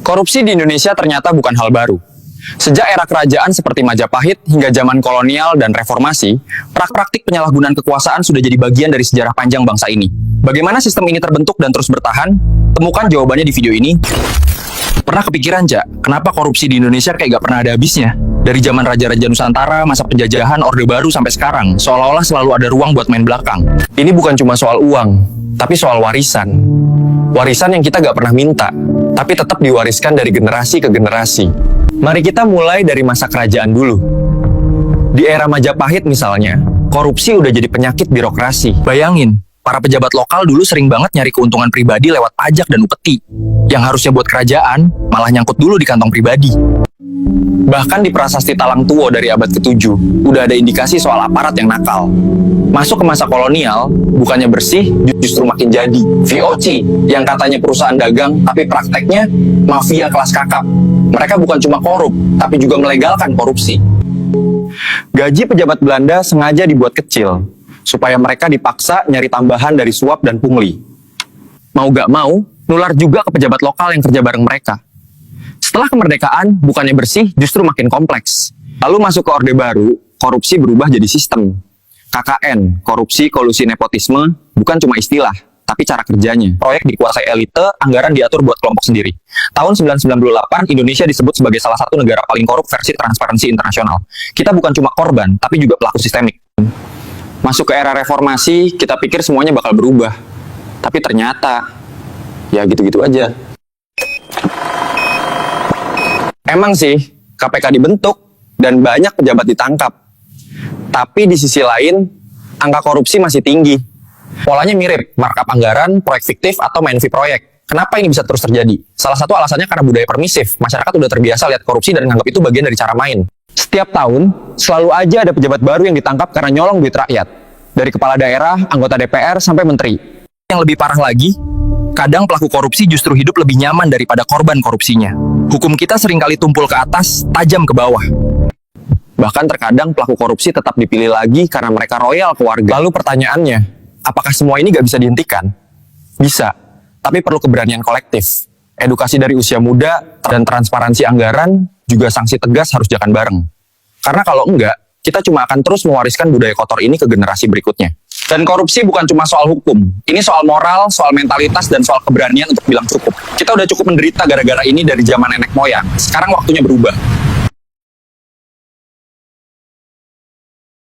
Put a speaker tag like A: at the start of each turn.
A: Korupsi di Indonesia ternyata bukan hal baru. Sejak era kerajaan seperti Majapahit hingga zaman kolonial dan reformasi, praktik penyalahgunaan kekuasaan sudah jadi bagian dari sejarah panjang bangsa ini. Bagaimana sistem ini terbentuk dan terus bertahan? Temukan jawabannya di video ini. Pernah kepikiran, Jak, kenapa korupsi di Indonesia kayak gak pernah ada habisnya? Dari zaman Raja-Raja Nusantara, masa penjajahan, Orde Baru sampai sekarang, seolah-olah selalu ada ruang buat main belakang. Ini bukan cuma soal uang, tapi soal warisan. Warisan yang kita gak pernah minta, tapi tetap diwariskan dari generasi ke generasi. Mari kita mulai dari masa kerajaan dulu. Di era Majapahit misalnya, korupsi udah jadi penyakit birokrasi. Bayangin, para pejabat lokal dulu sering banget nyari keuntungan pribadi lewat pajak dan upeti. Yang harusnya buat kerajaan, malah nyangkut dulu di kantong pribadi. Bahkan di prasasti Talang Tuwo dari abad ke-7, udah ada indikasi soal aparat yang nakal. Masuk ke masa kolonial, bukannya bersih, justru makin jadi. VOC, yang katanya perusahaan dagang, tapi prakteknya mafia kelas kakap. Mereka bukan cuma korup, tapi juga melegalkan korupsi. Gaji pejabat Belanda sengaja dibuat kecil, supaya mereka dipaksa nyari tambahan dari suap dan pungli. Mau gak mau, nular juga ke pejabat lokal yang kerja bareng mereka. Setelah kemerdekaan, bukannya bersih, justru makin kompleks. Lalu masuk ke Orde Baru, korupsi berubah jadi sistem. KKN, korupsi, kolusi, nepotisme, bukan cuma istilah, tapi cara kerjanya. Proyek dikuasai elite, anggaran diatur buat kelompok sendiri. Tahun 1998, Indonesia disebut sebagai salah satu negara paling korup versi Transparansi Internasional. Kita bukan cuma korban, tapi juga pelaku sistemik. Masuk ke era reformasi, kita pikir semuanya bakal berubah. Tapi ternyata, ya gitu-gitu aja. Emang sih, KPK dibentuk dan banyak pejabat ditangkap. Tapi di sisi lain, angka korupsi masih tinggi. Polanya mirip, markup anggaran, proyek fiktif, atau main fee proyek. Kenapa ini bisa terus terjadi? Salah satu alasannya karena budaya permisif. Masyarakat udah terbiasa lihat korupsi dan menganggap itu bagian dari cara main. Setiap tahun, selalu aja ada pejabat baru yang ditangkap karena nyolong duit rakyat. Dari kepala daerah, anggota DPR, sampai menteri. Yang lebih parah lagi, kadang pelaku korupsi justru hidup lebih nyaman daripada korban korupsinya. Hukum kita seringkali tumpul ke atas, tajam ke bawah. Bahkan terkadang pelaku korupsi tetap dipilih lagi karena mereka royal ke warga. Lalu pertanyaannya, apakah semua ini nggak bisa dihentikan? Bisa, tapi perlu keberanian kolektif. Edukasi dari usia muda dan transparansi anggaran, juga sanksi tegas harus jalan bareng. Karena kalau enggak, kita cuma akan terus mewariskan budaya kotor ini ke generasi berikutnya. Dan korupsi bukan cuma soal hukum. Ini soal moral, soal mentalitas, dan soal keberanian untuk bilang cukup. Kita udah cukup menderita gara-gara ini dari zaman nenek moyang. Sekarang waktunya berubah.